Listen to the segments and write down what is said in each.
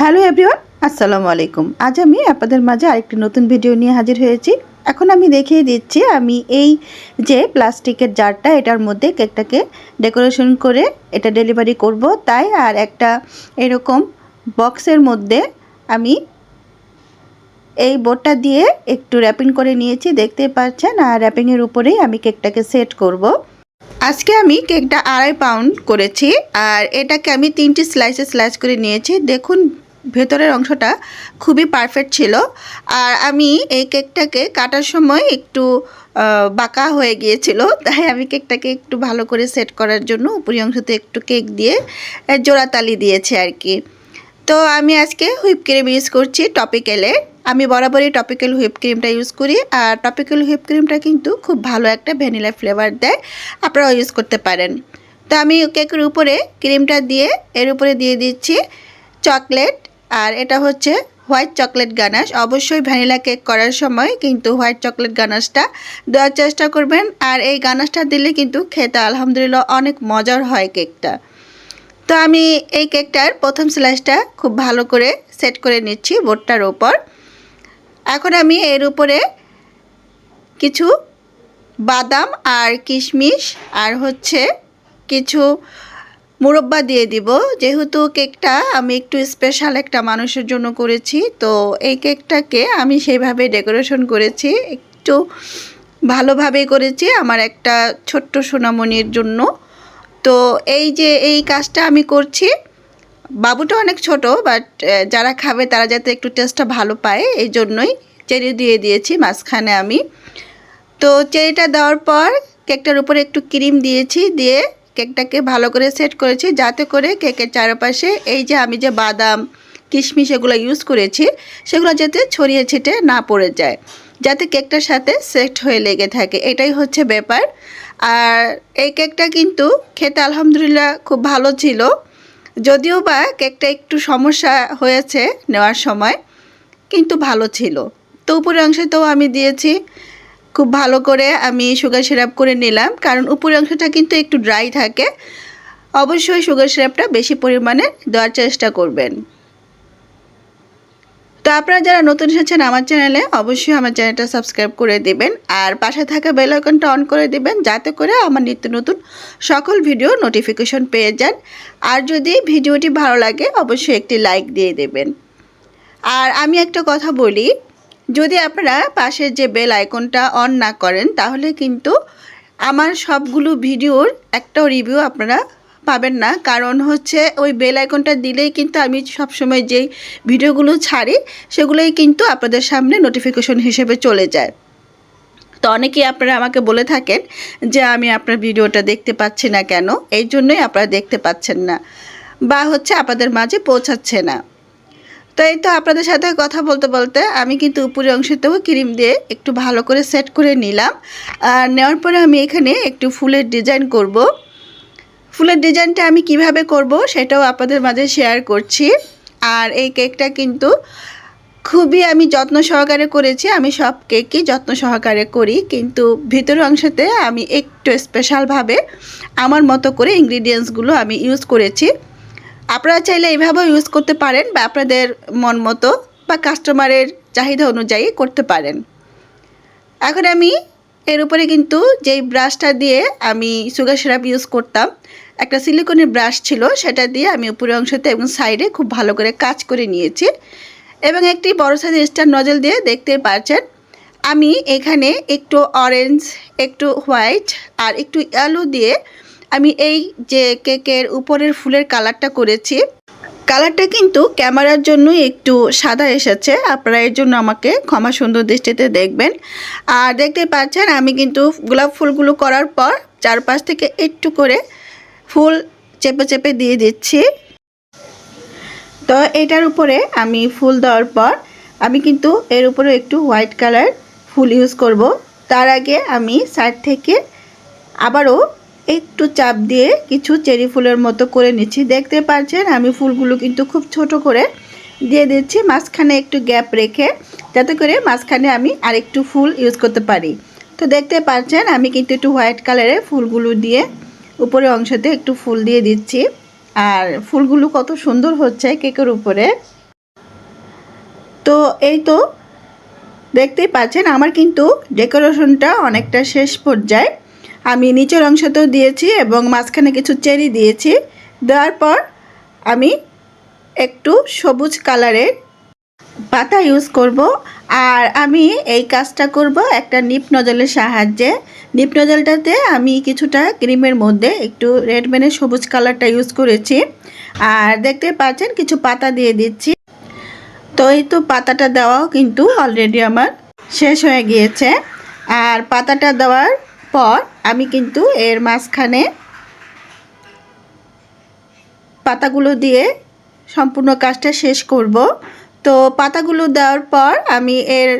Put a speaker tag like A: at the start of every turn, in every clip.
A: Hello everyone, আসসালামু আলাইকুম। আজ আমি আপনাদের মাঝে আরেকটি নতুন ভিডিও নিয়ে হাজির হয়েছি। এখন আমি দেখিয়ে দিচ্ছি আমি এই যে প্লাস্টিকের জারটা, এটার মধ্যে কেকটাকে ডেকোরেশন করে এটা ডেলিভারি করব। তাই আর একটা এরকম বক্সের মধ্যে আমি এই বোর্ডটা দিয়ে একটু র্যাপিং করে নিয়েছি, দেখতে পাচ্ছেন। আর র্যাপিংয়ের উপরেই আমি কেকটাকে সেট করব। আজকে আমি কেকটা 2.5 পাউন্ড করেছি, আর এটাকে আমি 3টি স্লাইসে স্লাইস করে নিয়েছি। দেখুন ভেতরের অংশটা খুবই পারফেক্ট ছিল। আর আমি এই কেকটাকে কাটার সময় একটু বাঁকা হয়ে গিয়েছিল, তাই আমি কেকটাকে একটু ভালো করে সেট করার জন্য উপরি অংশতে একটু কেক দিয়ে জোড়াতালি দিয়েছি আর কি। তো আমি আজকে হুইপ ক্রিম ইউজ করছি টপিক্যালে। আমি বরাবরই টপিক্যাল হুইপ ক্রিমটা ইউজ করি, আর টপিক্যাল হুইপ ক্রিমটা কিন্তু খুব ভালো একটা ভ্যানিলা ফ্লেভার দেয়, আপনারাও ইউজ করতে পারেন। তো আমি কেকের উপরে ক্রিমটা দিয়ে এর উপরে দিয়ে দিচ্ছি চকলেট, আর এটা হচ্ছে হোয়াইট চকলেট গানাশ। অবশ্যই ভ্যানিলা কেক করার সময় কিন্তু হোয়াইট চকলেট গানাশটা দেওয়ার চেষ্টা করবেন, আর এই গানাশটা দিলে কিন্তু খেতে আলহামদুলিল্লাহ অনেক মজার হয় কেকটা। তো আমি এই কেকটার প্রথম স্লাইসটা খুব ভালো করে সেট করে নিচ্ছি বোর্ডটার ওপর। এখন আমি এর উপরে কিছু বাদাম আর কিশমিশ আর হচ্ছে কিছু মুরব্বা দিয়ে দিব। যেহেতু কেকটা আমি একটু স্পেশাল একটা মানুষের জন্য করেছি, তো এই কেকটাকে আমি সেইভাবে ডেকোরেশন করেছি, একটু ভালোভাবেই করেছি আমার একটা ছোট্ট সোনামণির জন্য। তো এই যে এই কাজটা আমি করছি, বাবুটা অনেক ছোট, বাট যারা খাবে তারা যাতে একটু টেস্টটা ভালো পায় এই জন্যই চেরি দিয়ে দিয়েছি মাঝখানে আমি। তো চেরিটা দেওয়ার পর কেকটার উপরে একটু ক্রিম দিয়েছি, দিয়ে কেকটাকে ভালো করে সেট করেছি, যাতে করে কেকের চারপাশে এই যে আমি যে বাদাম কিশমিশ এগুলো ইউজ করেছি সেগুলো যাতে ছড়িয়ে ছিটে না পড়ে যায়, যাতে কেকটার সাথে সেট হয়ে লেগে থাকে, এটাই হচ্ছে ব্যাপার। আর এই কেকটা কিন্তু খেতে আলহামদুলিল্লাহ খুব ভালো ছিল, যদিও বা কেকটা একটু সমস্যা হয়েছে নেওয়ার সময়, কিন্তু ভালো ছিল। তো উপরের অংশতেও আমি দিয়েছি খুব ভালো করে আমি সুগার সিরাপ করে নিলাম, কারণ উপরের অংশটা কিন্তু একটু ড্রাই থাকে। অবশ্যই সুগার সিরাপটা বেশি পরিমাণে দেওয়ার চেষ্টা করবেন। তো আপনারা যারা নতুন এসেছেন আমার চ্যানেলে, অবশ্যই আমার চ্যানেলটা সাবস্ক্রাইব করে দেবেন, আর পাশে থাকা বেল আইকনটা অন করে দেবেন, যাতে করে আমার নিত্য নতুন সকল ভিডিও নোটিফিকেশন পেয়ে যান। আর যদি ভিডিওটি ভালো লাগে অবশ্যই একটি লাইক দিয়ে দেবেন। আর আমি একটা কথা বলি, যদি আপনারা পাশের যে বেল আইকনটা অন না করেন তাহলে কিন্তু আমার সবগুলো ভিডিওর একটাও রিভিউ আপনারা পাবেন না। কারণ হচ্ছে ওই বেল আইকনটা দিলেই কিন্তু আমি সবসময় যেই ভিডিওগুলো ছাড়ি সেগুলোই কিন্তু আপনাদের সামনে নোটিফিকেশন হিসেবে চলে যায়। তো অনেকেই আপনারা আমাকে বলে থাকেন যে আমি আপনার ভিডিওটা দেখতে পাচ্ছি না কেন, এই জন্যই আপনারা দেখতে পাচ্ছেন না বা হচ্ছে আপনাদের মাঝে পৌঁছাচ্ছে না। তো এই তো আপনাদের সাথে কথা বলতে বলতে আমি কিন্তু উপরের অংশতেও ক্রিম দিয়ে একটু ভালো করে সেট করে নিলাম। আর নেওয়ার পরে আমি এখানে একটু ফুলের ডিজাইন করব। ফুলের ডিজাইনটা আমি কিভাবে করব সেটাও আপনাদের মাঝে শেয়ার করছি। আর এই কেকটা কিন্তু খুবই আমি যত্ন সহকারে করেছি, আমি সব কেকই যত্ন সহকারে করি, কিন্তু ভিতরের অংশতে আমি একটু স্পেশালভাবে আমার মতো করে ইনগ্রিডিয়েন্টসগুলো আমি ইউজ করেছি। আপনারা চাইলে এইভাবেও ইউজ করতে পারেন, বা আপনাদের মন মতো বা কাস্টমারের চাহিদা অনুযায়ী করতে পারেন। এখন আমি এর উপরে কিন্তু যেই ব্রাশটা দিয়ে আমি সুগার সিরাপ ইউজ করতাম, একটা সিলিকনের ব্রাশ ছিল, সেটা দিয়ে আমি উপরের অংশতে এবং সাইডে খুব ভালো করে কাজ করে নিয়েছি। এবং একটি বড় সাইজের স্টার নজল দিয়ে দেখতে পাচ্ছেন আমি এখানে একটু অরেঞ্জ, একটু হোয়াইট আর একটু ইয়েলো দিয়ে আমি এই যে কেকের উপরের ফুলের কালারটা করেছি। কালারটা কিন্তু ক্যামেরার জন্য একটু সাদা এসেছে, আপনারা এর জন্য আমাকে ক্ষমা সুন্দর দৃষ্টিতে দেখবেন। আর দেখতে পাচ্ছেন আমি কিন্তু গোলাপ ফুলগুলো করার পর চারপাশ থেকে একটু করে ফুল চেপে চেপে দিয়ে দিচ্ছি। তো এটার উপরে আমি ফুল দেওয়ার পর আমি কিন্তু এর উপরে একটু হোয়াইট কালার ফুল ইউজ করব। তার আগে আমি সাইড থেকে আবারও একটু চাপ দিয়ে কিছু চেরি ফুলের মতো করে নিচ্ছি। দেখতে পাচ্ছেন আমি ফুলগুলো কিন্তু খুব ছোট করে দিয়ে দিচ্ছি, মাঝখানে একটু গ্যাপ রেখে, যাতে করে মাঝখানে আমি আরেকটু ফুল ইউজ করতে পারি। তো দেখতে পাচ্ছেন আমি কিন্তু একটু হোয়াইট কালারের ফুলগুলো দিয়ে উপরের অংশতে একটু ফুল দিয়ে দিচ্ছি। আর ফুলগুলো কত সুন্দর হচ্ছে কেকের উপরে। তো এই তো দেখতেই পাচ্ছেন আমার কিন্তু ডেকোরেশনটা অনেকটা শেষ পর্যায়ে। আমি নিচের অংশতেও দিয়েছি এবং মাঝখানে কিছু চেরি দিয়েছি। দেওয়ার পর আমি একটু সবুজ কালারের পাতা ইউজ করব। আর আমি এই কাজটা করব একটা নিপ নজলের সাহায্যে। নিপ নজলটাতে আমি কিছুটা ক্রিমের মধ্যে একটু রেড মেনের সবুজ কালারটা ইউজ করেছি। আর দেখতে পাচ্ছেন কিছু পাতা দিয়ে দিচ্ছি। তো এই তো পাতাটা দেওয়াও কিন্তু অলরেডি আমার শেষ হয়ে গিয়েছে। আর পাতাটা দেওয়ার পর আমি কিন্তু এর মাঝখানে পাতাগুলো দিয়ে সম্পূর্ণ কাজটা শেষ করব। তো পাতাগুলো দেওয়ার পর আমি এর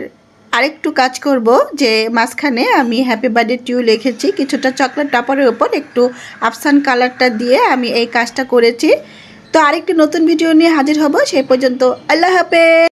A: আরেকটু কাজ করব, যে মাঝখানে আমি হ্যাপি বার্থডে টু লিখেছি কিছুটা চকলেট টাপারের উপর একটু আফসান কালারটা দিয়ে আমি এই কাজটা করেছি। তো আরেকটি নতুন ভিডিও নিয়ে হাজির হব, সেই পর্যন্ত আল্লাহ হাফেজ।